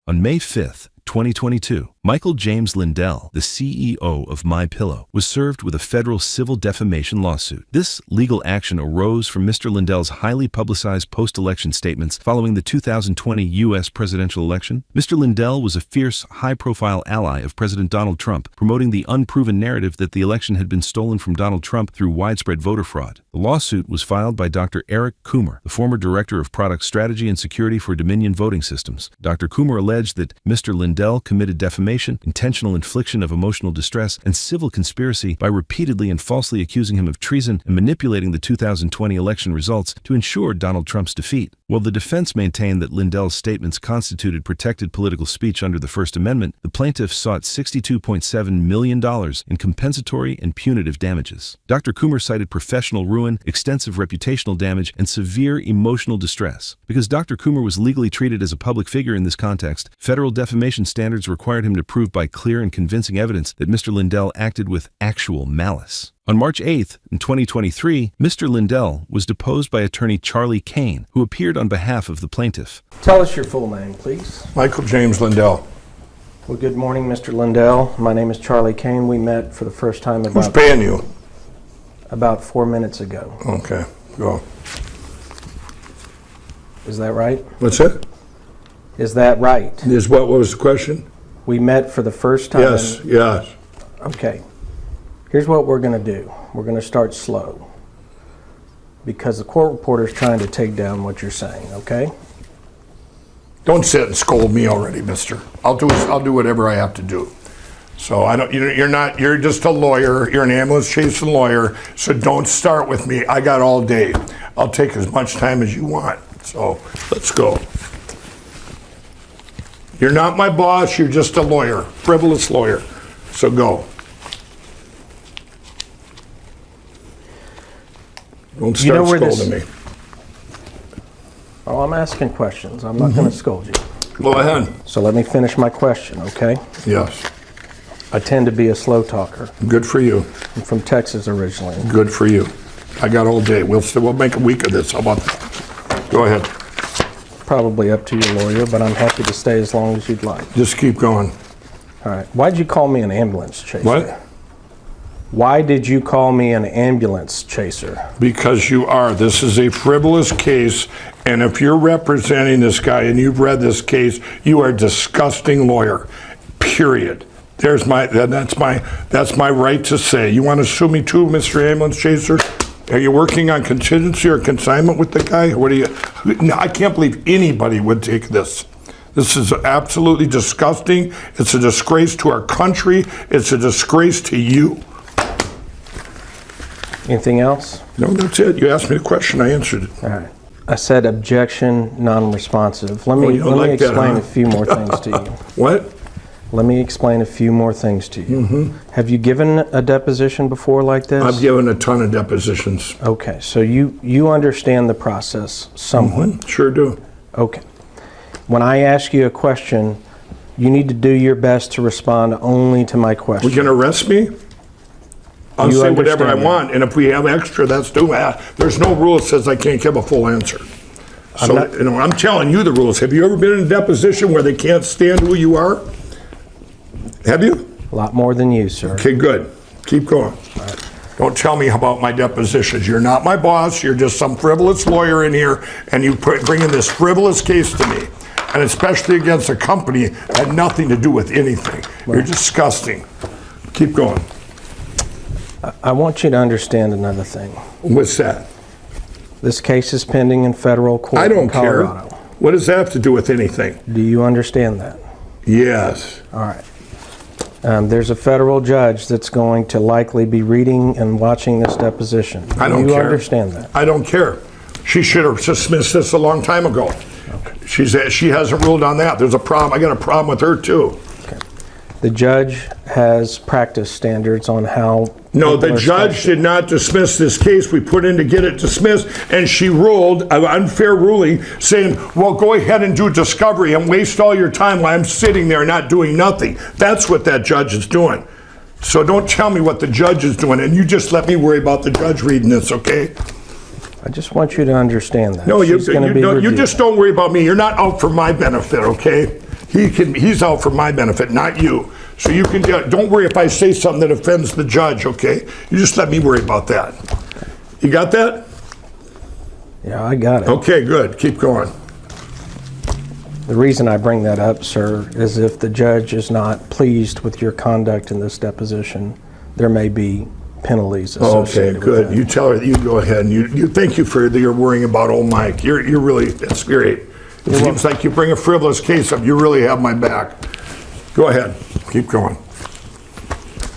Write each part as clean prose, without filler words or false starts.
On May 5th, 2022, Michael James Lindell, the CEO of MyPillow, was served with a federal civil defamation lawsuit. This legal action arose from Mr. Lindell's highly publicized post-election statements following the 2020 U.S. presidential election. Mr. Lindell was a fierce, high-profile ally of President Donald Trump, promoting the unproven narrative that the election had been stolen from Donald Trump through widespread voter fraud. The lawsuit was filed by Dr. Eric Coomer, the former Director of Product Strategy and Security for Dominion Voting Systems. Dr. Coomer alleged that Mr. Lindell committed defamation, intentional infliction of emotional distress, and civil conspiracy by repeatedly and falsely accusing him of treason and manipulating the 2020 election results to ensure Donald Trump's defeat. While the defense maintained that Lindell's statements constituted protected political speech under the First Amendment, the plaintiffs sought $62.7 million in compensatory and punitive damages. Dr. Coomer cited professional ruin, extensive reputational damage, and severe emotional distress. Because Dr. Coomer was legally treated as a public figure in this context, federal defamation standards required him to prove by clear and convincing evidence that Mr. Lindell acted with actual malice. On March 8th, in 2023, Mr. Lindell was deposed by attorney Charlie Kane, who appeared on behalf of the plaintiff. Tell us your full name, please. Michael James Lindell. Well, good morning, Mr. Lindell. My name is Charlie Kane. We met for the first time Who's paying you? About 4 minutes ago. Okay, go. Is that right? What's it? Is that right? What was the question? We met for the first time. Yes. Okay. Here's what we're going to do. We're going to start slow because the court reporter is trying to take down what you're saying, okay? Don't sit and scold me already, mister. I'll do whatever I have to do. So you're just a lawyer. You're an ambulance chasing lawyer. So don't start with me. I got all day. I'll take as much time as you want. So let's go. You're not my boss. You're just a lawyer, frivolous lawyer. So go. Don't start scolding me. Oh, I'm asking questions. I'm not going to scold you. Go ahead. So let me finish my question, okay? Yes. I tend to be a slow talker. Good for you. I'm from Texas originally. Good for you. I got all day. We'll make a week of this. How about that? Go ahead. Probably up to your lawyer, but I'm happy to stay as long as you'd like. Just keep going. All right. Why'd you call me an ambulance chaser? What? Why did you call me an ambulance chaser? Because you are. This is a frivolous case, and if you're representing this guy and you've read this case, you are a disgusting lawyer. Period. That's my right to say. You want to sue me too, Mr. Ambulance Chaser? Are you working on contingency or consignment with the guy? What are you? No, I can't believe anybody would take this. This is absolutely disgusting. It's a disgrace to our country. It's a disgrace to you. Anything else? No, that's it. You asked me the question, I answered it. All right. I said objection, non-responsive. Let me explain a few more things to you. What? Let me explain a few more things to you. Mm-hmm. Have you given a deposition before like this? I've given a ton of depositions. Okay, so you understand the process somewhat. Mm-hmm. Sure do. Okay. When I ask you a question, you need to do your best to respond only to my question. You're going to arrest me? I'll say whatever I want, and if we have extra, that's due. There's no rule that says I can't give a full answer. So, I'm telling you the rules. Have you ever been in a deposition where they can't stand who you are? Have you? A lot more than you, sir. Okay, good. Keep going. Right. Don't tell me about my depositions. You're not my boss. You're just some frivolous lawyer in here, and you bring in this frivolous case to me, and especially against a company that had nothing to do with anything. Right. You're disgusting. Keep going. I want you to understand another thing. What's that? This case is pending in federal court in Colorado. I don't care. What does that have to do with anything? Do you understand that? Yes. All right. There's a federal judge that's going to likely be reading and watching this deposition. I don't care. Do you understand that? I don't care. She should have dismissed this a long time ago. Okay. She hasn't ruled on that. There's a problem. I got a problem with her too. Okay. The judge has practice standards on how... No, the judge did not dismiss this case. We put in to get it dismissed, and she ruled an unfair ruling saying, well, go ahead and do discovery and waste all your time while I'm sitting there not doing nothing. That's what that judge is doing. So don't tell me what the judge is doing, and you just let me worry about the judge reading this, okay? I just want you to understand that. No, you just don't worry about me. You're not out for my benefit, okay? He's out for my benefit, not you. So you can, don't worry if I say something that offends the judge, okay? You just let me worry about that. You got that? Yeah, I got it. Okay, good. Keep going. The reason I bring that up, sir, is if the judge is not pleased with your conduct in this deposition, there may be penalties associated Okay, good. with that. You tell her, you go ahead, and you thank you for your worrying about old Mike. You're really, that's great. It seems like you bring a frivolous case up, you really have my back. Go ahead, keep going.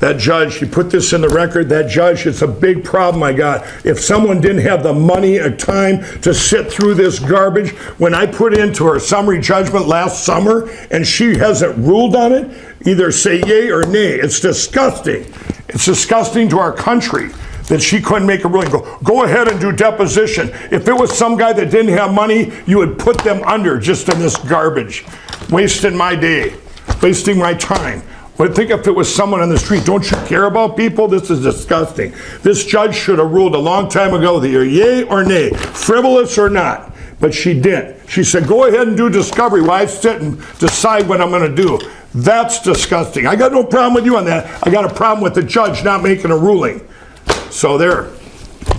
That judge, you put this in the record, that judge, it's a big problem I got. If someone didn't have the money or time to sit through this garbage, when I put into her summary judgment last summer and she hasn't ruled on it, either say yay or nay. It's disgusting. It's disgusting to our country that she couldn't make a ruling. Go ahead and do deposition. If it was some guy that didn't have money, you would put them under just in this garbage. Wasting my day, wasting my time. But think if it was someone on the street, don't you care about people? This is disgusting. This judge should have ruled a long time ago that you're yay or nay, frivolous or not. But she didn't. She said, go ahead and do discovery while I sit and decide what I'm going to do. That's disgusting. I got no problem with you on that. I got a problem with the judge not making a ruling. So there.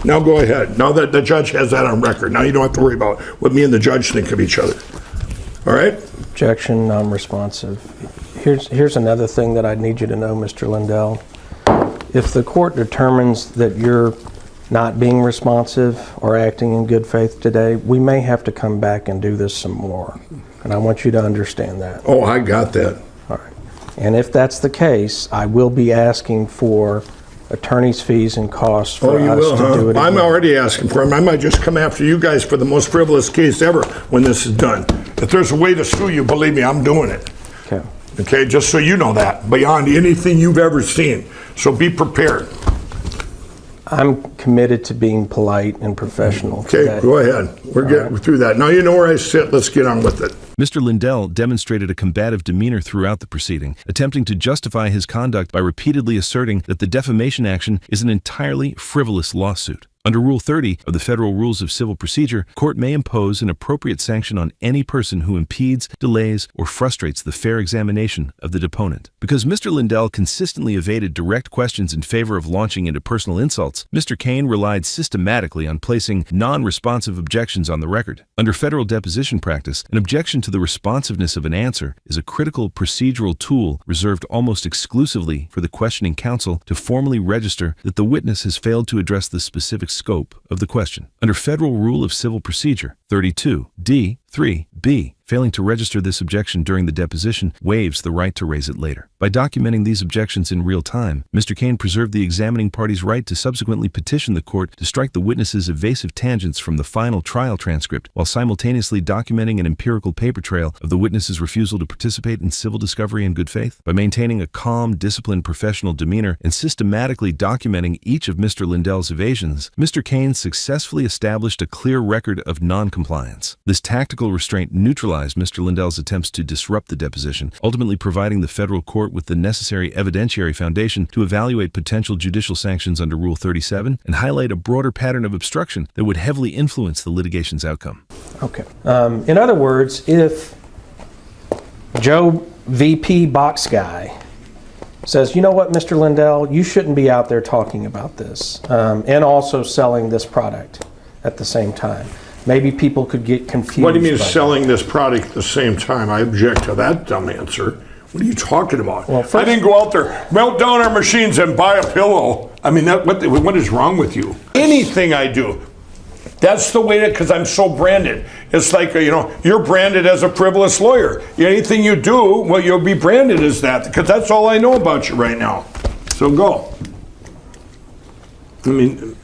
Now go ahead. Now that the judge has that on record, now you don't have to worry about what me and the judge think of each other. All right? Objection, non-responsive. Here's another thing that I need you to know, Mr. Lindell. If the court determines that you're not being responsive or acting in good faith today, we may have to come back and do this some more. And I want you to understand that. Oh, I got that. All right. And if that's the case, I will be asking for attorney's fees and costs for Oh, you us will, to do it huh? I'm again. already asking for them. I might just come after you guys for the most frivolous case ever when this is done. If there's a way to sue you, believe me, I'm doing it. Okay. Okay, just so you know that, beyond anything you've ever seen. So be prepared. I'm committed to being polite and professional. Okay, today. go ahead. We're getting through that. Now you know where I sit. Let's get on with it. Mr. Lindell demonstrated a combative demeanor throughout the proceeding, attempting to justify his conduct by repeatedly asserting that the defamation action is an entirely frivolous lawsuit. Under Rule 30 of the Federal Rules of Civil Procedure, court may impose an appropriate sanction on any person who impedes, delays, or frustrates the fair examination of the deponent. Because Mr. Lindell consistently evaded direct questions in favor of launching into personal insults, Mr. Kane relied systematically on placing non-responsive objections on the record. Under federal deposition practice, an objection to the responsiveness of an answer is a critical procedural tool reserved almost exclusively for the questioning counsel to formally register that the witness has failed to address the specific scope of the question. Under Federal Rule of Civil Procedure 32D3B, failing to register this objection during the deposition waives the right to raise it later. By documenting these objections in real time, Mr. Kane preserved the examining party's right to subsequently petition the court to strike the witness's evasive tangents from the final trial transcript while simultaneously documenting an empirical paper trail of the witness's refusal to participate in civil discovery in good faith. By maintaining a calm, disciplined, professional demeanor and systematically documenting each of Mr. Lindell's evasions, Mr. Kane successfully established a clear record of non-compliance. This tactical restraint neutralized Mr. Lindell's attempts to disrupt the deposition, ultimately providing the federal court with the necessary evidentiary foundation to evaluate potential judicial sanctions under Rule 37 and highlight a broader pattern of obstruction that would heavily influence the litigation's outcome. Okay. In other words, if Joe VP Box Guy says, you know what, Mr. Lindell, you shouldn't be out there talking about this and also selling this product at the same time. Maybe people could get confused. What do you mean by selling this product at the same time? I object to that dumb answer. What are you talking about? Well, first, I didn't go out there, melt down our machines and buy a pillow. I mean, what is wrong with you? Anything I do, that's the way that, because I'm so branded. It's like, you're branded as a frivolous lawyer. Anything you do, well, you'll be branded as that, because that's all I know about you right now. So go. I mean,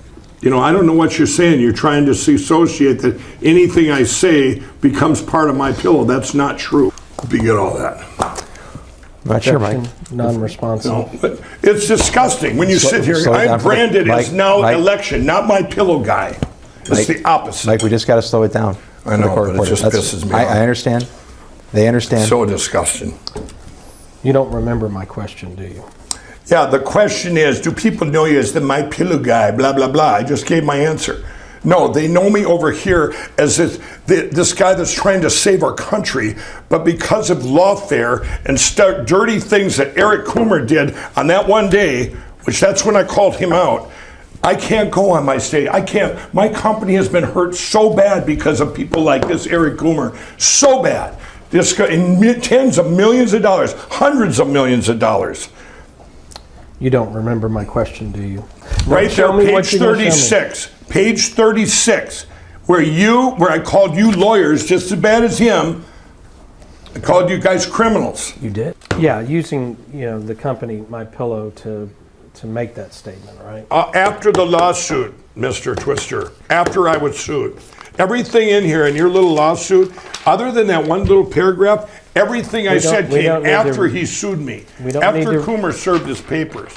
I don't know what you're saying. You're trying to associate that anything I say becomes part of my pillow. That's not true. Hope you get all that. Not sure, Mike. Non-responsive. No, but it's disgusting when you sit here. I'm branded as now election, not my pillow guy. It's the opposite. Mike, we just got to slow it down. I know, but it just pisses me off. I understand. They understand. So disgusting. You don't remember my question, do you? Yeah, the question is, do people know you as the my pillow guy, blah, blah, blah. I just gave my answer. No, they know me over here as this guy that's trying to save our country, but because of lawfare and dirty things that Eric Coomer did on that one day, which that's when I called him out, I can't go on my stage. I can't. My company has been hurt so bad because of people like this Eric Coomer, so bad. This guy, in tens of millions of dollars, hundreds of millions of dollars. You don't remember my question, do you? Right Show there, me what page you're gonna show me. 36. Page 36, where I called you lawyers just as bad as him. I called you guys criminals. You did? Yeah, using the company My Pillow to make that statement, right? After the lawsuit, Mr. Twister, after I was sued, everything in here in your little lawsuit, other than that one little paragraph, everything I said came after he sued me. After Coomer served his papers.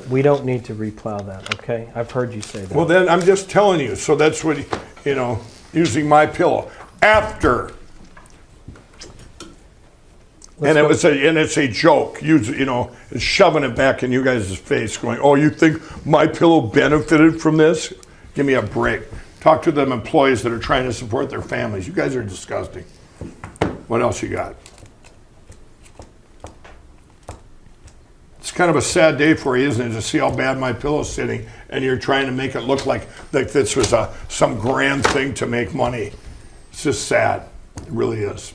We don't need to replow that, okay? I've heard you say that. Well, then I'm just telling you. So that's what, using My Pillow. After. It's a joke. It's shoving it back in you guys' face, going, "Oh, you think My Pillow benefited from this? Give me a break." Talk to them employees that are trying to support their families. You guys are disgusting. What else you got? It's kind of a sad day for you, isn't it, to see how bad My Pillow's sitting, and you're trying to make it look like this was some grand thing to make money. It's just sad. It really is.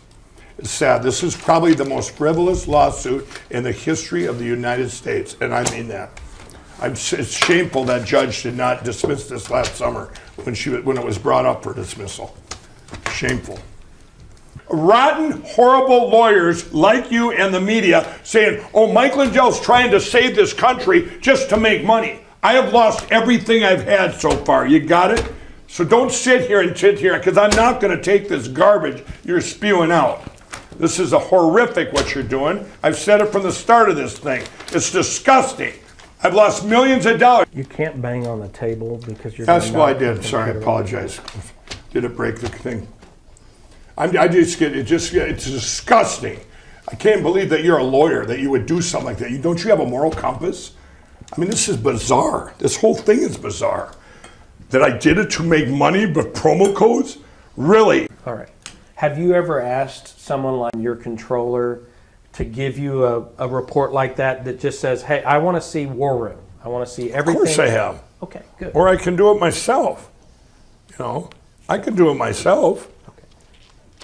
It's sad. This is probably the most frivolous lawsuit in the history of the United States, and I mean that. It's shameful that judge did not dismiss this last summer when it was brought up for dismissal. Shameful. Rotten, horrible lawyers like you and the media saying, "Oh, Mike Lindell's trying to save this country just to make money." I have lost everything I've had so far. You got it? So don't sit here because I'm not going to take this garbage you're spewing out. This is horrific what you're doing. I've said it from the start of this thing. It's disgusting. I've lost millions of dollars. You can't bang on the table because you're. That's what I did. Sorry, I apologize. Did it break the thing? It's disgusting. I can't believe that you're a lawyer, that you would do something like that. Don't you have a moral compass? I mean, this is bizarre. This whole thing is bizarre. That I did it to make money with promo codes? Really? All right. Have you ever asked someone like your controller to give you a report like that just says, "Hey, I want to see War Room. I want to see everything"? Of course I have. Okay, good. Or I can do it myself. I can do it myself.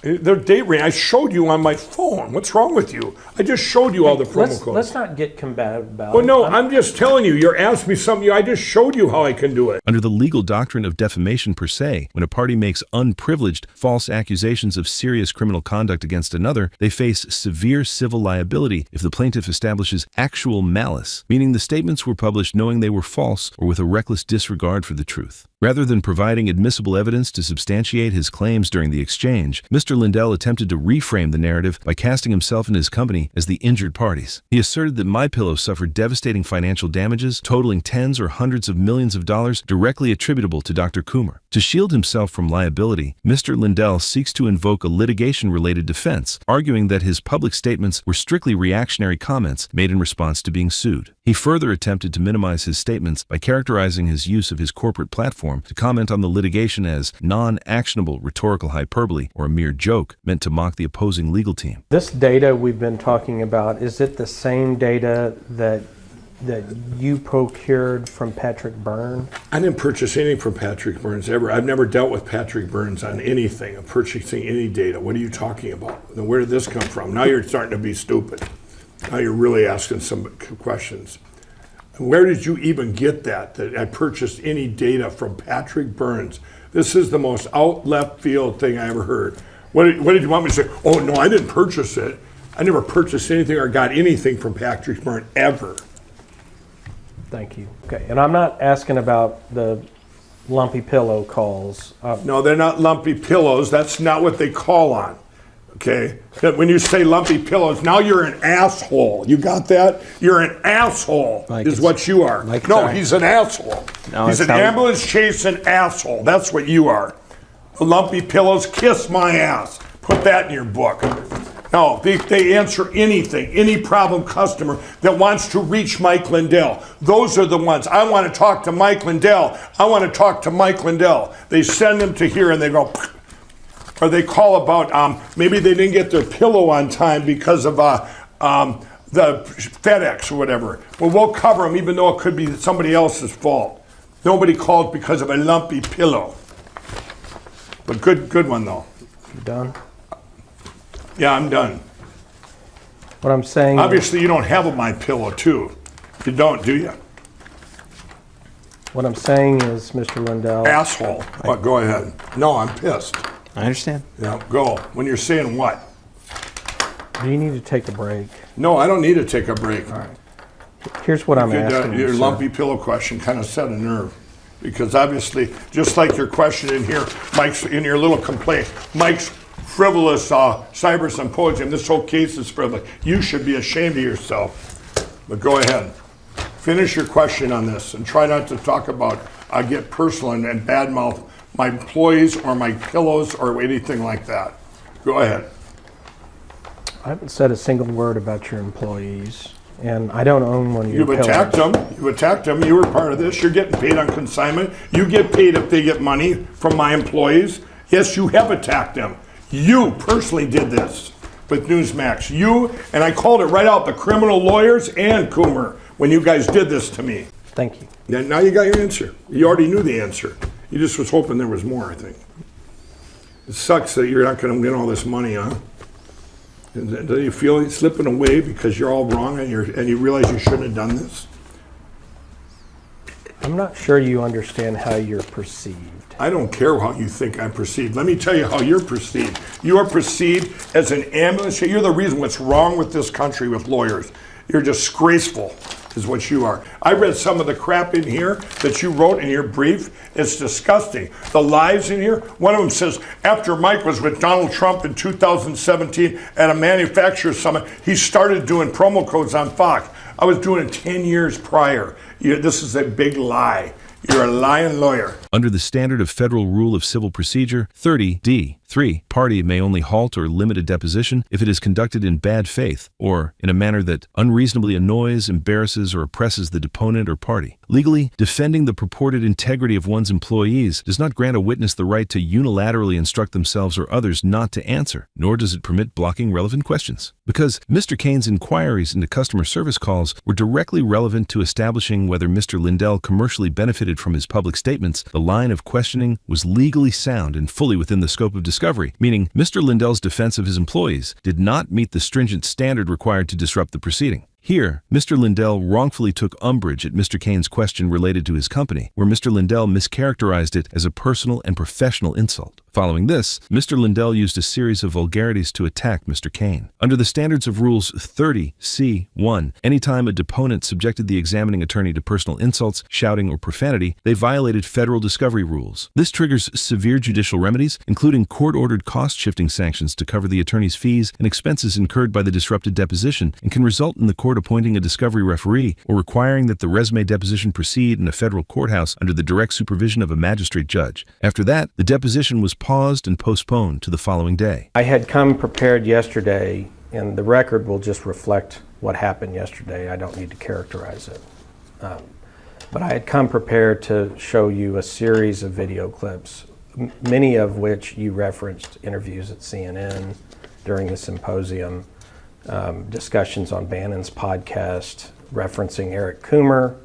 Their date range, I showed you on my phone. What's wrong with you? I just showed you all the promo codes. Let's not get combative about it. Well, no, I'm just telling you. You're asking me something. I just showed you how I can do it. Under the legal doctrine of defamation per se, when a party makes unprivileged false accusations of serious criminal conduct against another, they face severe civil liability if the plaintiff establishes actual malice, meaning the statements were published knowing they were false or with a reckless disregard for the truth. Rather than providing admissible evidence to substantiate his claims during the exchange, Mr. Lindell attempted to reframe the narrative by casting himself and his company as the injured parties. He asserted that My Pillow suffered devastating financial damages totaling tens or hundreds of millions of dollars directly attributable to Dr. Coomer. To shield himself from liability, Mr. Lindell seeks to invoke a litigation-related defense, arguing that his public statements were strictly reactionary comments made in response to being sued. He further attempted to minimize his statements by characterizing his use of his corporate platform to comment on the litigation as non-actionable rhetorical hyperbole or a mere joke meant to mock the opposing legal team. This data we've been talking about, is it the same data that you procured from Patrick Byrne? I didn't purchase anything from Patrick Burns ever. I've never dealt with Patrick Burns on anything, of purchasing any data. What are you talking about? Now, where did this come from? Now you're starting to be stupid. Now you're really asking some questions. Where did you even get that I purchased any data from Patrick Burns? This is the most out left field thing I ever heard. What did you want me to say? Oh, no, I didn't purchase it. I never purchased anything or got anything from Patrick Burns ever. Thank you. Okay, and I'm not asking about the lumpy pillow calls. No, they're not lumpy pillows. That's not what they call on. Okay? When you say lumpy pillows, now you're an asshole. You got that? You're an asshole, is what you are. No, he's an asshole. No, he's an ambulance chasing asshole. That's what you are. The lumpy pillows, kiss my ass. Put that in your book. No, they answer anything, any problem customer that wants to reach Mike Lindell. Those are the ones. I want to talk to Mike Lindell. I want to talk to Mike Lindell. They send them to here and they go, or they call about maybe they didn't get their pillow on time because of the FedEx or whatever. Well, we'll cover them even though it could be somebody else's fault. Nobody called because of a lumpy pillow. But good one though. You done? Yeah, I'm done. What I'm saying Obviously, you don't have a My Pillow too. You don't, do you? What I'm saying is, Mr. Lindell, Asshole. What? Go ahead. No, I'm pissed. I understand. Yeah, go. When you're saying what? do you need to take a break? No, I don't need to take a break. All right. Here's what I'm asking Your you, sir. lumpy pillow question kind of set a nerve. Because obviously, just like your question in here, Mike's in your little complaint, Mike's frivolous cyber symposium, this whole case is frivolous. You should be ashamed of yourself. But go ahead. Finish your question on this and try not to talk about, get personal and badmouth my employees or my pillows or anything like that. Go ahead. I haven't said a single word about your employees, and I don't own one of your You've attacked pillows. them. You've attacked them. You were part of this. You're getting paid on consignment. You get paid if they get money from my employees. Yes, you have attacked them. You personally did this with Newsmax. You, and I called it right out, the criminal lawyers and Coomer, when you guys did this to me. Thank you. Now you got your answer. You already knew the answer. You just was hoping there was more, I think. It sucks that you're not going to win all this money, huh? And do you feel it slipping away because you're all wrong and you realize you shouldn't have done this? I'm not sure you understand how you're perceived. I don't care how you think I'm perceived. Let me tell you how you're perceived. You are perceived as an ambulance. You're the reason what's wrong with this country with lawyers. You're disgraceful, is what you are. I read some of the crap in here that you wrote in your brief. It's disgusting. The lies in here. One of them says, after Mike was with Donald Trump in 2017 at a manufacturer summit, he started doing promo codes on Fox. I was doing it 10 years prior. This is a big lie. You're a lying lawyer. Under the standard of Federal Rule of Civil Procedure 30D3, party may only halt or limit a deposition if it is conducted in bad faith or in a manner that unreasonably annoys, embarrasses, or oppresses the deponent or party. Legally, defending the purported integrity of one's employees does not grant a witness the right to unilaterally instruct themselves or others not to answer, nor does it permit blocking relevant questions. Because Mr. Kane's inquiries into customer service calls were directly relevant to establishing whether Mr. Lindell commercially benefited from his public statements, the line of questioning was legally sound and fully within the scope of discovery, meaning Mr. Lindell's defense of his employees did not meet the stringent standard required to disrupt the proceeding. Here, Mr. Lindell wrongfully took umbrage at Mr. Kane's question related to his company, where Mr. Lindell mischaracterized it as a personal and professional insult. Following this, Mr. Lindell used a series of vulgarities to attack Mr. Kane. Under the standards of Rules 30C1, anytime a deponent subjected the examining attorney to personal insults, shouting, or profanity, they violated federal discovery rules. This triggers severe judicial remedies, including court-ordered cost-shifting sanctions to cover the attorney's fees and expenses incurred by the disrupted deposition, and can result in the court appointing a discovery referee or requiring that the resume deposition proceed in a federal courthouse under the direct supervision of a magistrate judge. After that, the deposition was paused and postponed to the following day. I had come prepared yesterday, and the record will just reflect what happened yesterday. I don't need to characterize it. But I had come prepared to show you a series of video clips, many of which you referenced interviews at CNN during the symposium, discussions on Bannon's podcast, referencing Eric Coomer.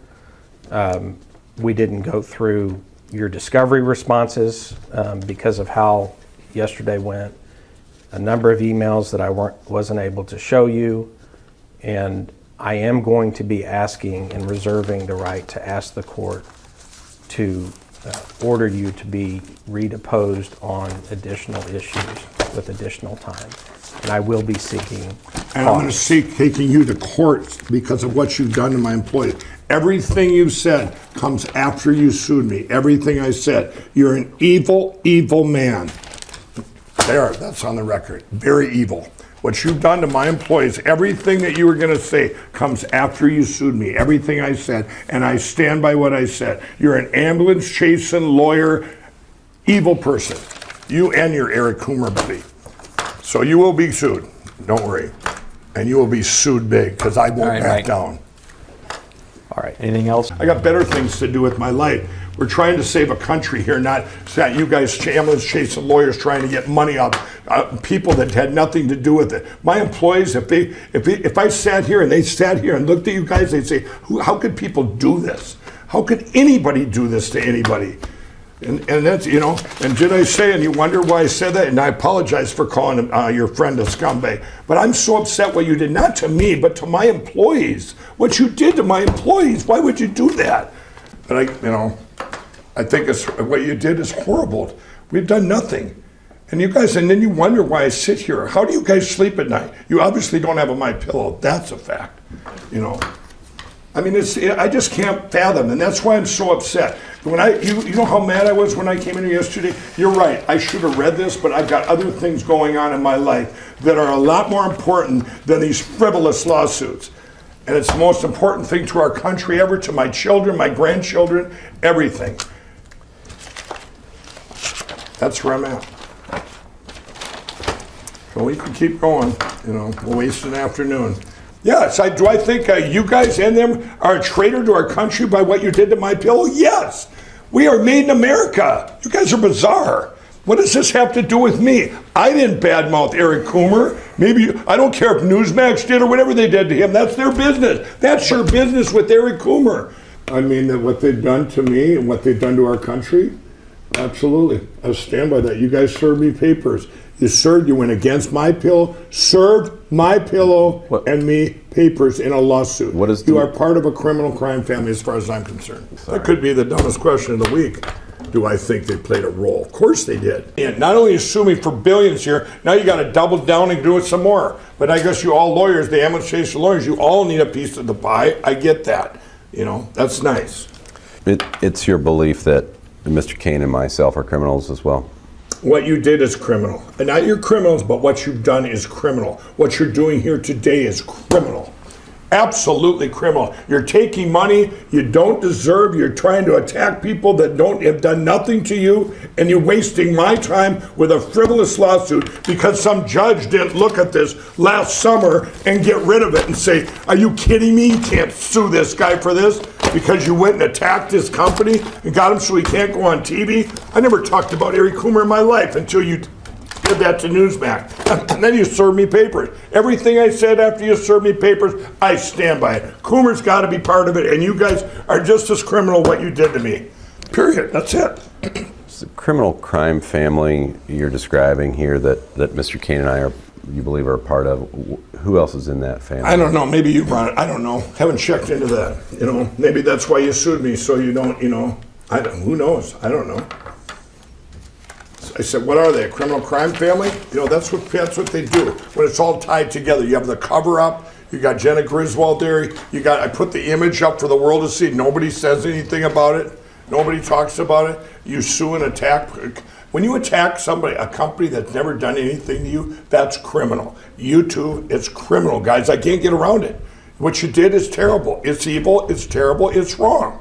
We didn't go through your discovery responses because of how yesterday went. A number of emails that I wasn't able to show you, and I am going to be asking and reserving the right to ask the court to order you to be redeposed on additional issues with additional time. And I will be seeking And I'm going to seek taking you to court because of what you've done to my employees. Everything you said comes after you sued me. Everything I said. You're an evil, evil man. There, that's on the record. Very evil. What you've done to my employees, everything that you were going to say comes after you sued me. Everything I said, and I stand by what I said. You're an ambulance chasing lawyer, evil person. You and your Eric Coomer buddy. So you will be sued. Don't worry. And you will be sued big because I won't right, back Mike. down. All right, anything else? I got better things to do with my life. We're trying to save a country here, not you guys ambulance chasing lawyers trying to get money up people that had nothing to do with it. My employees, if I sat here and they sat here and looked at you guys, they'd say, how could people do this? How could anybody do this to anybody? And that's, and did I say, and you wonder why I said that, and I apologize for calling your friend a scumbag, but I'm so upset what you did, not to me, but to my employees. What you did to my employees, why would you do that? But I think what you did is horrible. We've done nothing. And you guys, and then you wonder why I sit here. How do you guys sleep at night? You obviously don't have a My Pillow. That's a fact, I mean, I just can't fathom, and that's why I'm so upset. When you know how mad I was when I came in here yesterday? You're right, I should have read this, but I've got other things going on in my life that are a lot more important than these frivolous lawsuits. And it's the most important thing to our country ever, to my children, my grandchildren, everything. That's where I'm at. So we can keep going, we'll waste an afternoon. Yes, do I think you guys and them are a traitor to our country by what you did to My Pillow? Yes. We are made in America. You guys are bizarre. What does this have to do with me? I didn't badmouth Eric Coomer. Maybe, I don't care if Newsmax did or whatever they did to him. That's their business. That's your business with Eric Coomer. I mean, what they've done to me and what they've done to our country, absolutely. I stand by that. You guys served me papers. You went against My Pillow, served My Pillow and me papers in a lawsuit. You are part of a criminal crime family as far as I'm concerned. That could be the dumbest question of the week. Do I think they played a role? Of course they did. And not only you sue me for billions here, now you got to double down and do it some more. But I guess you all lawyers, the ambulance chaser lawyers, you all need a piece of the pie. I get that. That's nice. It's your belief that Mr. Kane and myself are criminals as well? What you did is criminal. And not your criminals, but what you've done is criminal. What you're doing here today is criminal. Absolutely criminal. You're taking money you don't deserve. You're trying to attack people that have done nothing to you, and you're wasting my time with a frivolous lawsuit because some judge didn't look at this last summer and get rid of it and say, are you kidding me? You can't sue this guy for this because you went and attacked his company and got him so he can't go on TV. I never talked about Eric Coomer in my life until you did that to Newsmax. And then you served me papers. Everything I said after you served me papers, I stand by it. Coomer's got to be part of it, and you guys are just as criminal what you did to me. Period. That's it. It's the criminal crime family you're describing here that Mr. Kane and I you believe are a part of. Who else is in that family? I don't know. Maybe you brought it. I don't know. Haven't checked into that. Maybe that's why you sued me, so you don't, who knows? I don't know. I said, what are they, a criminal crime family? That's what they do. When it's all tied together, you have the cover up, you got Jenna Griswold there, I put the image up for the world to see. Nobody says anything about it. Nobody talks about it. You sue and attack. When you attack somebody, a company that's never done anything to you, that's criminal. You too, it's criminal, guys. I can't get around it. What you did is terrible. It's evil, it's terrible, it's wrong.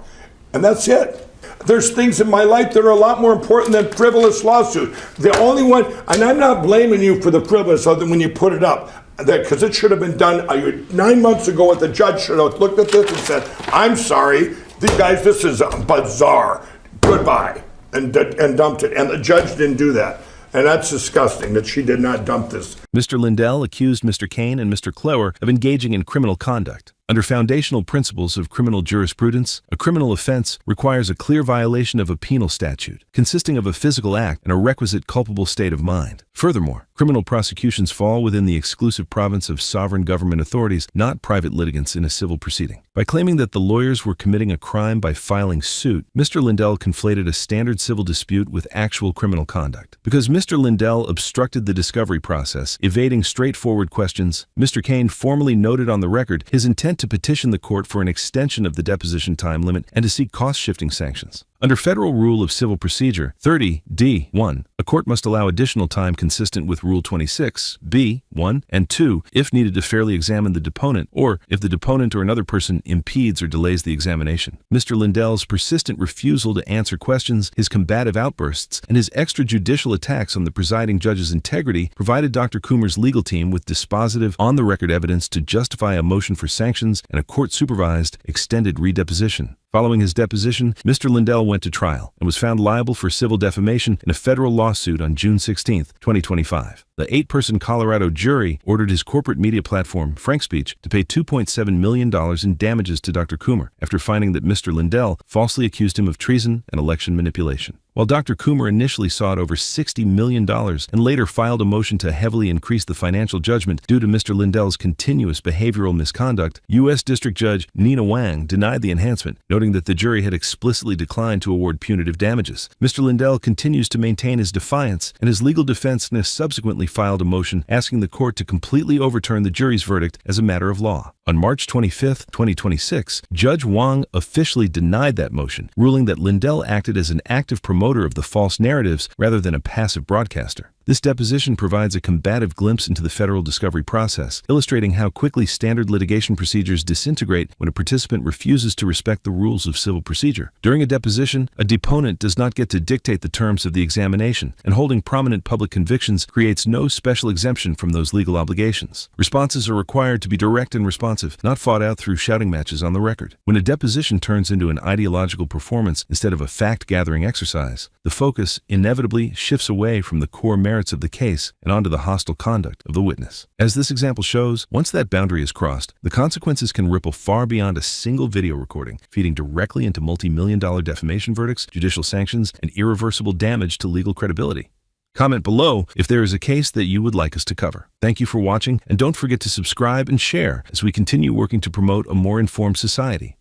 And that's it. There's things in my life that are a lot more important than frivolous lawsuit. The only one, and I'm not blaming you for the frivolous other than when you put it up, because it should have been done 9 months ago. What the judge should have looked at this and said, I'm sorry, guys, this is bizarre. Goodbye. And dumped it. And the judge didn't do that. And that's disgusting that she did not dump this. Mr. Lindell accused Mr. Kane and Mr. Clower of engaging in criminal conduct. Under foundational principles of criminal jurisprudence, a criminal offense requires a clear violation of a penal statute, consisting of a physical act and a requisite culpable state of mind. Furthermore, criminal prosecutions fall within the exclusive province of sovereign government authorities, not private litigants in a civil proceeding. By claiming that the lawyers were committing a crime by filing suit, Mr. Lindell conflated a standard civil dispute with actual criminal conduct. Because Mr. Lindell obstructed the discovery process, evading straightforward questions, Mr. Kane formally noted on the record his intent to petition the court for an extension of the deposition time limit and to seek cost-shifting sanctions. Under Federal Rule of Civil Procedure 30D1, a court must allow additional time consistent with Rule 26B1 and 2 if needed to fairly examine the deponent or if the deponent or another person impedes or delays the examination. Mr. Lindell's persistent refusal to answer questions, his combative outbursts, and his extrajudicial attacks on the presiding judge's integrity provided Dr. Coomer's legal team with dispositive, on-the-record evidence to justify a motion for sanctions and a court-supervised, extended redeposition. Following his deposition, Mr. Lindell went to trial and was found liable for civil defamation in a federal lawsuit on June 16, 2025. The 8-person Colorado jury ordered his corporate media platform, FrankSpeech, to pay $2.7 million in damages to Dr. Coomer after finding that Mr. Lindell falsely accused him of treason and election manipulation. While Dr. Coomer initially sought over $60 million and later filed a motion to heavily increase the financial judgment due to Mr. Lindell's continuous behavioral misconduct, U.S. District Judge Nina Wang denied the enhancement, noting that the jury had explicitly declined to award punitive damages. Mr. Lindell continues to maintain his defiance, and his legal defense subsequently filed a motion asking the court to completely overturn the jury's verdict as a matter of law. On March 25, 2026, Judge Wang officially denied that motion, ruling that Lindell acted as an active promoter of the false narratives rather than a passive broadcaster. This deposition provides a combative glimpse into the federal discovery process, illustrating how quickly standard litigation procedures disintegrate when a participant refuses to respect the rules of civil procedure. During a deposition, a deponent does not get to dictate the terms of the examination, and holding prominent public convictions creates no special exemption from those legal obligations. Responses are required to be direct and responsive, not fought out through shouting matches on the record. When a deposition turns into an ideological performance instead of a fact-gathering exercise, the focus inevitably shifts away from the core merits of the case and onto the hostile conduct of the witness. As this example shows, once that boundary is crossed, the consequences can ripple far beyond a single video recording, feeding directly into multi-million-dollar defamation verdicts, judicial sanctions, and irreversible damage to legal credibility. Comment below if there is a case that you would like us to cover. Thank you for watching, and don't forget to subscribe and share as we continue working to promote a more informed society.